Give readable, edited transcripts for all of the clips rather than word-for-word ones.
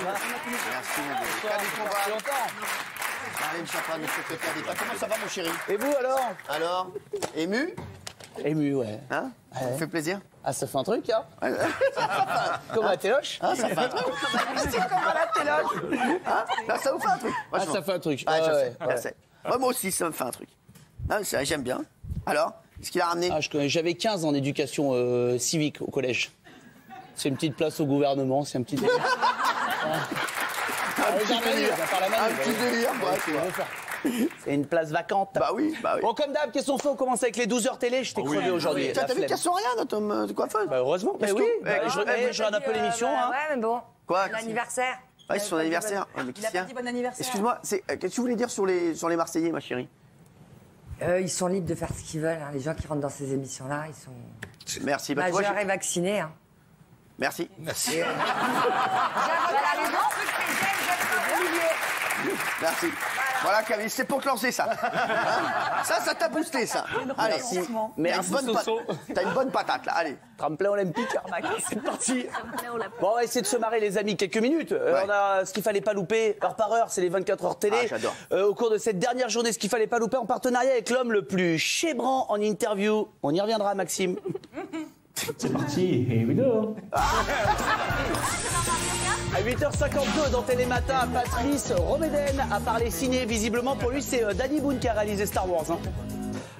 Merci, mon Dieu. Cas du combat. Marlène Schiappa, notre secrétaire d'État. Comment ça va, mon chéri? Et vous, alors? Alors, ému? Ému, ouais. Hein? Ça vous fait plaisir? Ah, ça fait un truc, hein? Comme à la téloche? Ah, ça fait un truc. C'est comme à la téloche. Hein? Là, ça vous fait un truc. Ah, ça fait un truc. Ah, je sais, ouais. je sais. Moi aussi, ça me fait un truc. Ah, j'aime bien. Alors, qu'est-ce qu'il a ramené? Ah, j'avais 15 en éducation civique au collège. C'est une petite place au gouvernement, c'est un petit délire. Un petit délire, C'est une place vacante. Bah oui, bah oui. Bon, comme d'hab, qu'est-ce qu'on fait? On commence avec les 12 heures télé. Je t'ai crevé aujourd'hui. T'as vu qu'elles sont rien, notre homme de coiffeuse? Bah heureusement. Mais oui, je regarde un peu l'émission. Ouais, mais bon. Quoi? L'anniversaire. Ouais, c'est son anniversaire. Il a pas dit bon anniversaire. Excuse-moi, qu'est-ce que tu voulais dire sur les Marseillais, ma chérie? Ils sont libres de faire ce qu'ils veulent. Hein. Les gens qui rentrent dans ces émissions-là, ils sont Merci. Bah, majeurs et vaccinés. Hein. Merci. Voilà, les deux trucs que j'aime, Olivier. Merci. Voilà, Camille, c'est pour te lancer ça. Hein? Ça t'a boosté, ça. Allez, Merci, Soso. T'as une bonne patate, là. Allez. Tremplin olympique. C'est parti. Bon, on va essayer de se marrer, les amis, quelques minutes. On a ce qu'il fallait pas louper, heure par heure, c'est les 24 heures télé. Ah, j'adore. Au cours de cette dernière journée, ce qu'il fallait pas louper en partenariat avec l'homme le plus chébrant en interview. On y reviendra, Maxime. C'est parti, here we go. À 8h52 dans Télématin, Patrice Romeden a parlé ciné. Visiblement, pour lui, c'est Danny Boone qui a réalisé Star Wars. Hein.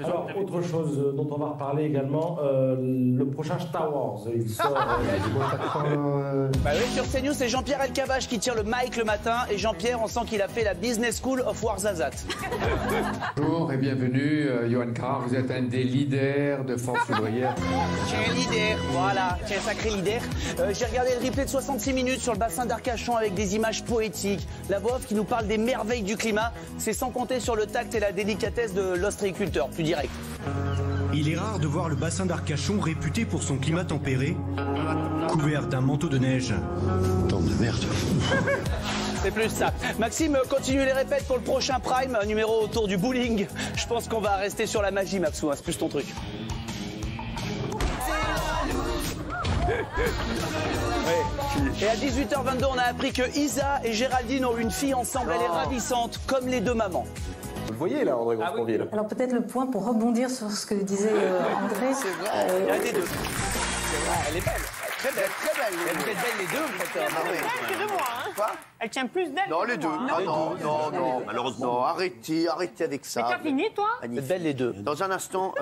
Alors, autre chose dont on va reparler également, le prochain Star Wars. Il sort. Bah oui, sur CNews, c'est Jean-Pierre Elkabbach qui tire le mic le matin. Et Jean-Pierre, on sent qu'il a fait la Business School of Warzazat. Bonjour et bienvenue, Johan Carr. Vous êtes un des leaders de Force ouvrière. Tiens, leader, voilà, tiens, sacré leader. J'ai regardé le replay de 66 minutes sur le bassin d'Arcachon avec des images poétiques. La voix off qui nous parle des merveilles du climat. C'est sans compter sur le tact et la délicatesse de l'ostréiculteur, plus direct. Il est rare de voir le bassin d'Arcachon réputé pour son climat tempéré, couvert d'un manteau de neige. Tant de merde. C'est plus ça. Maxime, continue les répètes pour le prochain Prime, un numéro autour du bowling. Je pense qu'on va rester sur la magie, Maxou, hein, c'est plus ton truc. Et à 18h22, on a appris que Isa et Géraldine ont une fille ensemble. Elle est ravissante, comme les deux mamans. Vous le voyez là, André Gros-Spronville. Alors peut-être le point pour rebondir sur ce que disait André. C'est vrai. Il y a des deux. C'est vrai, elle est belle. Très belle, très belle. Elles sont belles les deux, en fait. Que de moi, hein. Quoi? Elle tient plus d'elle. Non, les deux. Ah non, malheureusement. Non, arrêtez avec ça. Mais t'as fini, toi? Elles sont belles les deux. Dans un instant,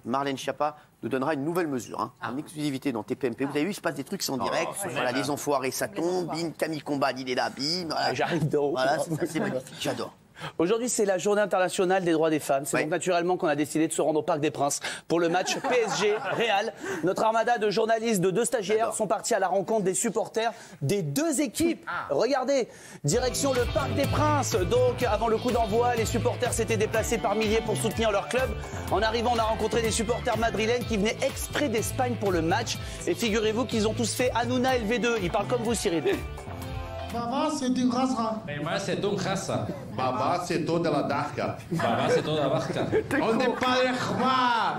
Marlène Schiappa nous donnera une nouvelle mesure, hein, en exclusivité dans TPMP. Vous avez vu, il se passe des trucs en direct. Voilà, les enfoirés, ça tombe. Bim, Camille Combal, il est là, bim. Voilà. J'arrive d'en haut. Voilà, c'est magnifique, j'adore. Aujourd'hui, c'est la journée internationale des droits des femmes. C'est donc naturellement qu'on a décidé de se rendre au Parc des Princes pour le match PSG-Real. Notre armada de journalistes, de 2 stagiaires sont partis à la rencontre des supporters des 2 équipes. Regardez, direction le Parc des Princes. Donc, avant le coup d'envoi, les supporters s'étaient déplacés par milliers pour soutenir leur club. En arrivant, on a rencontré des supporters madrilènes qui venaient exprès d'Espagne pour le match. Et figurez-vous qu'ils ont tous fait Hanouna LV2. Ils parlent comme vous, Cyril. Baba, c'est une raza. Baba, c'est une raza. Baba, c'est toda la darka. Baba, c'est toda la barca. On n'est pas les khma.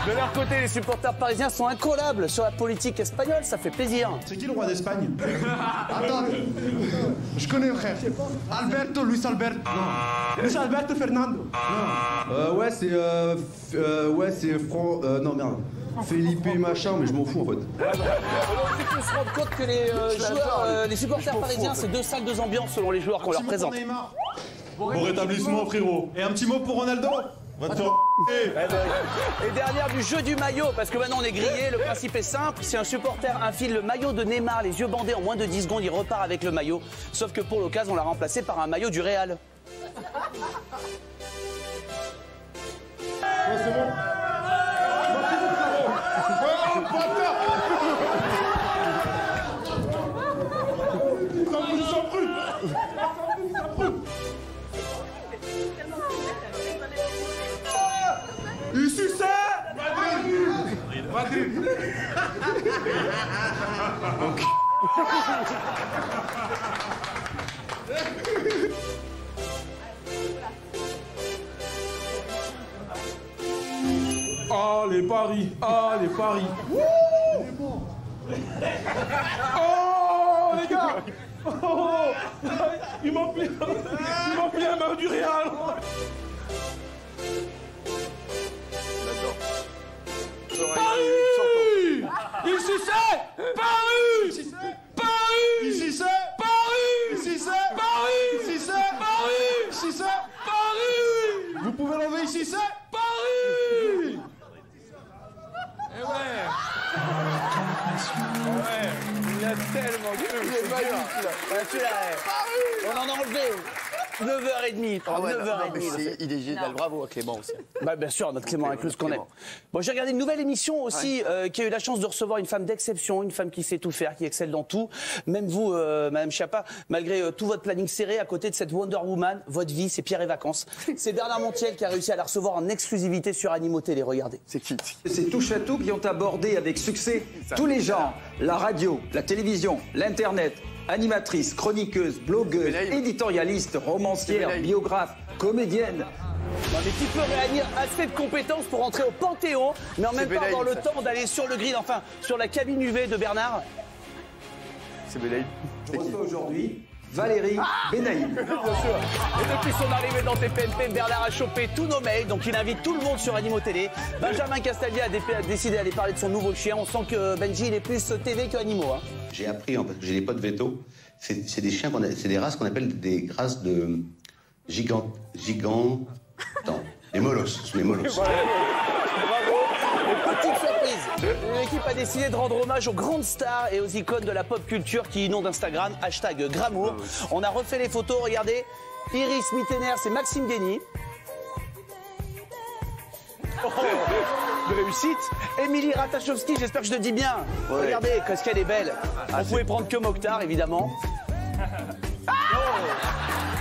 De leur côté, les supporters parisiens sont incollables sur la politique espagnole. Ça fait plaisir. C'est qui le roi d'Espagne? Attends, je connais le frère. Alberto, Luis Alberto. Non. Luis Alberto Fernando. Non. Ouais, c'est non, merde. Felipe machin, mais je m'en fous en fait. Il faut se rendre compte que les joueurs, les supporters parisiens, c'est 2 salles, 2 ambiances selon les joueurs qu'on leur présente. Bon rétablissement, frérot. Et un petit mot pour Ronaldo. Va te faire Et dernière du jeu du maillot, parce que maintenant on est grillé, le principe est simple, si un supporter infile le maillot de Neymar, les yeux bandés en moins de 10 secondes, il repart avec le maillot. Sauf que pour l'occasion, on l'a remplacé par un maillot du Real. C'est bon. Ici c'est Madrid. Ah, les paris. Ah, les paris. Oh, les gars. Oh, il m'a pris la main du Real. Paris! Ici c'est Paris! Ici c'est Paris! Ici c'est Paris! Ici c'est Paris! Ici c'est Paris! Ici c'est Paris! Vous pouvez l'enlever ici c'est Paris! Eh ouais. Il a tellement gueulé. Il est malin. On en a enlevé 9h30. Ah ouais, 9h30. il est génial. Bravo à Clément aussi. Bah, bien sûr, notre Clément inclus ce qu'on aime. Bon, j'ai regardé une nouvelle émission aussi qui a eu la chance de recevoir une femme d'exception, une femme qui sait tout faire, qui excelle dans tout. Même vous, Madame Schiappa, malgré tout votre planning serré, à côté de cette Wonder Woman, votre vie, c'est Pierre et Vacances. C'est Bernard Montiel qui a réussi à la recevoir en exclusivité sur Animaux Télé. Regardez. C'est qui? C'est Touche à tout qui ont abordé avec succès tous les genres, la radio, la télévision, l'internet. Animatrice, chroniqueuse, blogueuse, éditorialiste, romancière, biographe, comédienne. Non, mais tu peux réunir assez de compétences pour entrer au Panthéon, mais en même temps avoir le temps d'aller sur le grid, enfin sur la cabine UV de Bernard. C'est Benaïm. Je reçois aujourd'hui Valérie Benaïm. Bien sûr. Et depuis son arrivée dans TPMP, Bernard a chopé tous nos mails, donc il invite tout le monde sur Animaux Télé. Benjamin Castaldi a décidé d'aller parler de son nouveau chien. On sent que Benji, il est plus TV que Animaux. Hein. J'ai appris, parce que j'ai des potes veto, c'est des chiens, c'est des races qu'on appelle des races de attends, les molosses, ce sont les molosses. Bravo. Et petite surprise, l'équipe a décidé de rendre hommage aux grandes stars et aux icônes de la pop culture qui inondent Instagram, #Gramour. On a refait les photos, regardez. Iris Mittener, c'est Maxime Guény. Oh, de réussite. Émilie Ratajkowski, j'espère que je le dis bien. Ouais. Regardez, qu'est-ce qu'elle est belle. On pouvait prendre que Mokhtar, évidemment. Oh,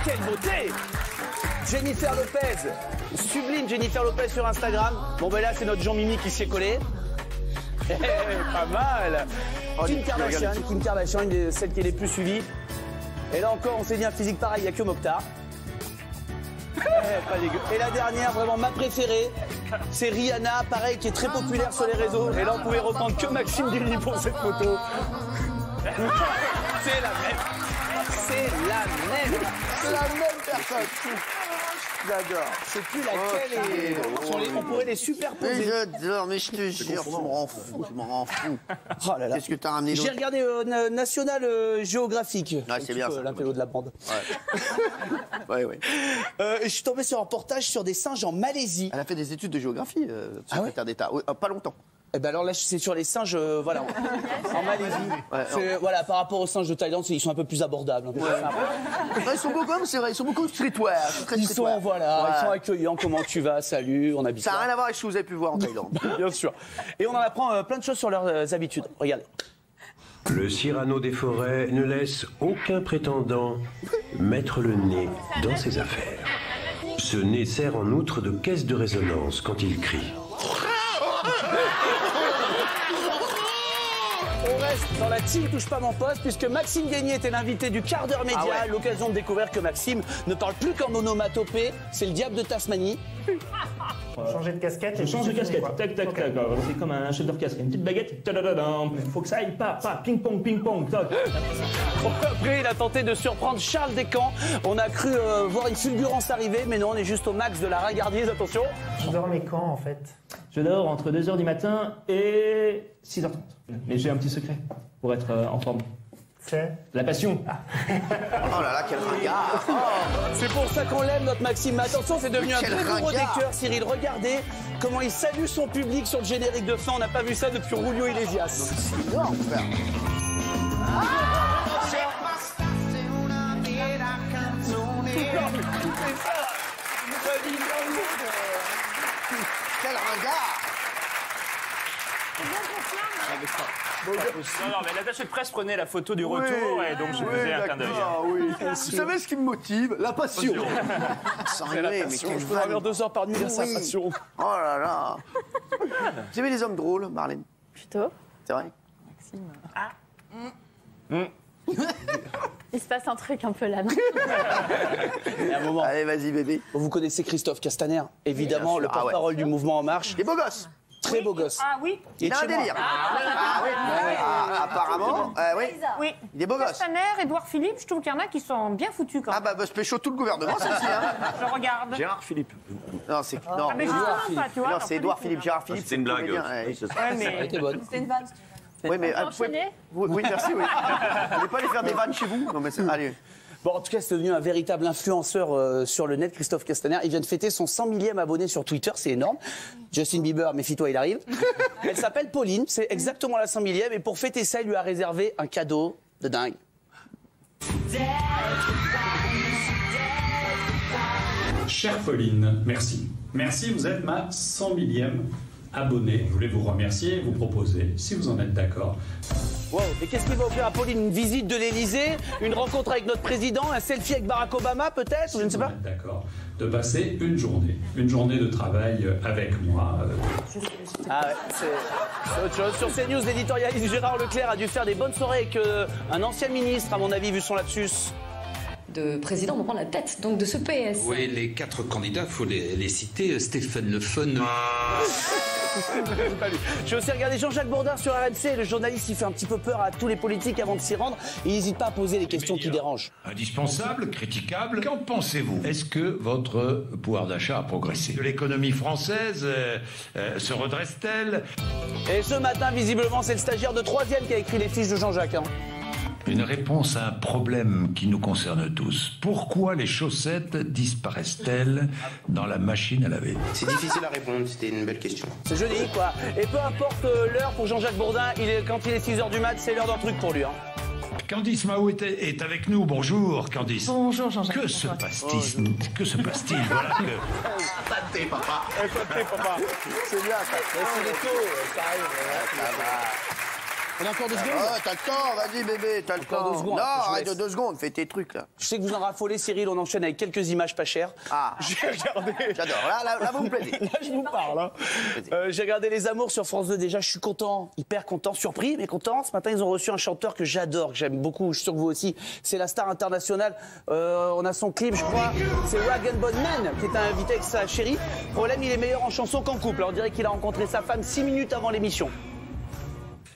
quelle beauté! Jennifer Lopez, sublime Jennifer Lopez sur Instagram. Bon ben là c'est notre Jean-Mimi qui s'y est collé. Pas mal. Kim Kardashian, une de celles qui est les plus suivies. Et là encore on s'est dit un physique pareil, il n'y a que Mokhtar. Pas dégueu. Et la dernière, vraiment ma préférée, c'est Rihanna, pareil, qui est très populaire sur les réseaux. Et là on pouvait reprendre que Maxime Guény pour cette photo. C'est la même. C'est la même. C'est la même personne. J'adore. C'est plus laquelle on pourrait les superposer. Mais j'adore, mais je te jure, je m'en fous. Oh là là. Qu'est-ce que t'as ramené d'autre? J'ai regardé National Géographique. Ouais, c'est bien ça. L'intello de la bande. Ouais. ouais. Je suis tombé sur un reportage sur des singes en Malaisie. Elle a fait des études de géographie, secrétaire d'État. Pas longtemps. Eh ben alors là, c'est sur les singes, voilà, en Malaisie. Ouais, voilà, par rapport aux singes de Thaïlande, ils sont un peu plus abordables. Un peu plus ils sont beaux comme, c'est vrai, ils sont beaucoup streetwear. Ils sont accueillants. Comment tu vas? Salut, on habite. Ça n'a rien à voir avec ce que vous avez pu voir en Thaïlande. Bien sûr. Et on en apprend plein de choses sur leurs habitudes. Regardez. Le Cyrano des forêts ne laisse aucun prétendant mettre le nez dans ses affaires. Ce nez sert en outre de caisse de résonance quand il crie. On reste dans la team Touche pas mon poste puisque Maxime Guény était l'invité du quart d'heure média. Ah ouais. L'occasion de découvrir que Maxime ne parle plus qu'en onomatopée. C'est le diable de Tasmanie. Changer de casquette. Je change de casquette. Tac, tac, tac. C'est comme un chef d'orchestre. Une petite baguette. Il faut que ça aille pas. Ping pong, ping pong. Toc. Après, il a tenté de surprendre Charles Descamps. On a cru voir une fulgurance arriver, mais non, on est juste au max de la ringardise. Attention. Je dormais quand en fait? Je dors entre 2h du matin et 6h30. Mais j'ai un petit secret pour être en forme. C'est la passion. Oh là là, quel ringard. Oh. C'est pour ça qu'on l'aime, notre Maxime. Mais attention, c'est devenu un très gros des cœurs, Cyril. Regardez comment il salue son public sur le générique de fin. On n'a pas vu ça depuis Rulio Iglesias. C'est énorme, frère. Quel ringard. Non, mais l'attaché de presse prenait la photo du retour et donc je faisais un clin d'œil. Oui. Vous savez ce qui me motive? La passion. Sans rigoler, mais je peux avoir 2 heures par nuit à sa passion. Oh là là. Vous aimez les hommes drôles, Marlène? Plutôt. C'est vrai? Maxime. Il se passe un truc un peu là. Un moment. Allez, vas-y, bébé. Vous connaissez Christophe Castaner, évidemment, le porte-parole du mouvement En Marche. Il est beau gosse. Très beau gosse. Ah oui. Il a un délire. Apparemment. Non. Oui. Oui. Il est beau gosse. Castaner, Édouard Philippe, je trouve qu'il y en a qui sont bien foutus quand même. Ah bah se pécho tout le gouvernement, celle-ci. Hein. Je regarde. Gérard Philippe. Non, c'est non. Ah, mais justement pas, tu vois. Non, c'est Édouard Philippe. Gérard Philippe, c'est une blague. comédien, Oui, c'est ça. Ouais, mais... Elle était bonne. C'est une vanne. Oui, mais Enchaîner oui, merci. Oui. Vous voulez pas aller faire des vannes chez vous? Non, mais allez. Bon, en tout cas, c'est devenu un véritable influenceur sur le net, Christophe Castaner. Il vient de fêter son 100 millième abonné sur Twitter, c'est énorme. Justin Bieber, méfie-toi, il arrive. Elle s'appelle Pauline, c'est exactement la 100 millième. Et pour fêter ça, il lui a réservé un cadeau de dingue. Chère Pauline, merci. Merci, vous êtes ma 100 millième abonnée. Je voulais vous remercier et vous proposer, si vous en êtes d'accord. Wow, mais qu'est-ce qu'il va offrir à Pauline? Une visite de l'Elysée? Une rencontre avec notre président? Un selfie avec Barack Obama, peut-être? Je ne sais pas. D'accord. De passer une journée de travail avec moi. Ah ouais, c'est autre chose. Sur CNews, l'éditorialiste Gérard Leclerc a dû faire des bonnes soirées avec un ancien ministre, à mon avis, vu son lapsus. De président, on prend la tête donc de ce PS. Oui, les 4 candidats, il faut les citer. Stéphane Le Fun. J'ai aussi regardé Jean-Jacques Bourdin sur RMC. Le journaliste, il fait un petit peu peur à tous les politiques avant de s'y rendre. Il n'hésite pas à poser les questions qui dérangent. Indispensable, critiquable. Qu'en pensez-vous? Est-ce que votre pouvoir d'achat a progressé? L'économie française se redresse-t-elle? Et ce matin, visiblement, c'est le stagiaire de 3e qui a écrit les fiches de Jean-Jacques. Hein. Une réponse à un problème qui nous concerne tous. Pourquoi les chaussettes disparaissent-elles dans la machine à laver? C'est difficile à répondre, c'était une belle question. C'est joli, quoi. Et peu importe l'heure pour Jean-Jacques Bourdin, quand il est 6h du mat, c'est l'heure d'un truc pour lui. Hein. Candice Mahou est avec nous. Bonjour, Candice. Bonjour, Jean-Jacques. Que se passe-t-il? Que se passe-t-il? Voilà que... Santé, papa. Santé, papa. C'est bien, ça. C'est les taux, ça arrive. Ça va. On a encore 2 secondes? Ah, t'as le temps, vas-y bébé, t'as le temps. 2 secondes. Non, arrête de 2 secondes, fais tes trucs là. Je sais que vous en raffolez, Cyril, on enchaîne avec quelques images pas chères. Ah, j'ai regardé. J'adore, là vous me plaisez. Là, je vous parle. Hein. J'ai regardé Les Amours sur France 2, déjà, je suis content, hyper content, surpris, mais content. Ce matin, ils ont reçu un chanteur que j'adore, que j'aime beaucoup, je suis sûr que vous aussi. C'est la star internationale. On a son clip, je crois. C'est Rag & Bone Man qui est invité avec sa chérie. Problème, il est meilleur en chanson qu'en couple. On dirait qu'il a rencontré sa femme 6 minutes avant l'émission.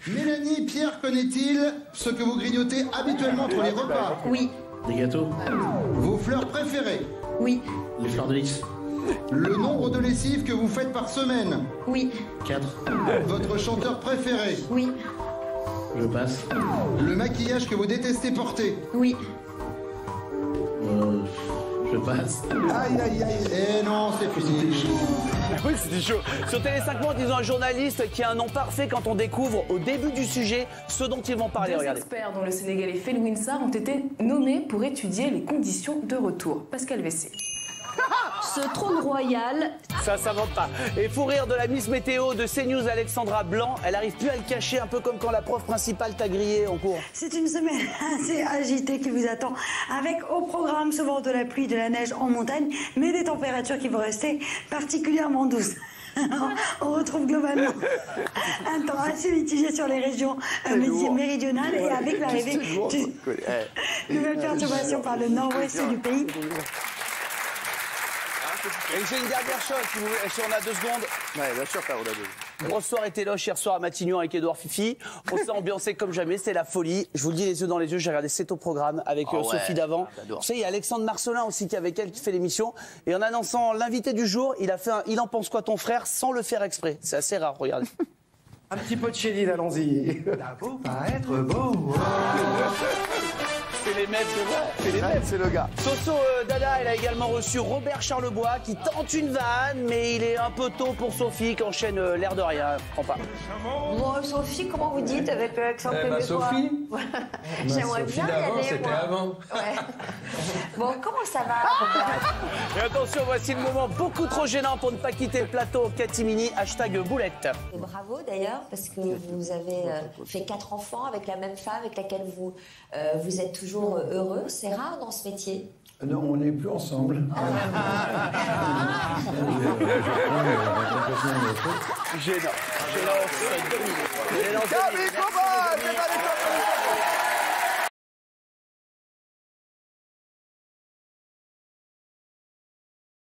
Mélanie, Pierre, connaît-il ce que vous grignotez habituellement entre les repas? Oui. Des gâteaux? Vos fleurs préférées? Oui. Les fleurs de lys? Le nombre de lessives que vous faites par semaine? Oui. 4. Votre chanteur préféré? Oui. Je passe. Le maquillage que vous détestez porter? Oui. Je passe. Aïe, aïe, aïe. Eh non, c'est fini. Oui, c'était chaud. Sur Télé 5 Monde, ils ont un journaliste qui a un nom parfait quand on découvre au début du sujet ce dont ils vont parler. 2 Regardez. experts, dont le Sénégalais Felwine Sarr, ont été nommés pour étudier les conditions de retour. Pascal Vessé. Ce trône royal. Ça s'invente pas. Et fou rire de la Miss Météo de CNews, Alexandra Blanc. Elle arrive plus à le cacher, un peu comme quand la prof principale t'a grillé en cours. C'est une semaine assez agitée qui vous attend, avec au programme souvent de la pluie, de la neige en montagne, mais des températures qui vont rester particulièrement douces. On retrouve globalement un temps assez mitigé sur les régions méridionales et avec l'arrivée de nouvelles perturbations par le nord-ouest du pays. Et j'ai une dernière chose, si vous voulez, si on a 2 secondes. Ouais, bien sûr, on a 2. Grosse soirée téloche hier soir à Matignon avec Édouard Fifi. On s'est ambiancé comme jamais, c'était la folie. Je vous le dis les yeux dans les yeux, j'ai regardé C'est au programme avec Sophie Davant. Vous savez, il y a Alexandre Marcelin aussi qui est avec elle, qui fait l'émission. Et en annonçant l'invité du jour, il a fait un « Il en pense quoi ton frère ?» sans le faire exprès. C'est assez rare, regardez. Un petit peu de chéline, allons-y. Ça faut pas être beau. C'est les maîtres, c'est les maîtres, c'est le gars. Soso Dada, elle a également reçu Robert Charlebois qui tente une vanne, mais il est un peu tôt pour Sophie qui enchaîne l'air de rien. Je comprends pas. Bon, Sophie, comment vous dites avec l'accent québécois? Sophie. J'aimerais bien y aller, c'était moi. avant. Ouais. Bon, comment ça va, Robert? Et attention, voici le moment beaucoup trop gênant pour ne pas quitter le plateau. Catimini, #boulette. Et bravo d'ailleurs, parce que vous avez fait 4 enfants avec la même femme avec laquelle vous êtes toujours heureux. C'est rare dans ce métier. Non, on n'est plus ensemble. Gênant. Gênant. Camille Combal,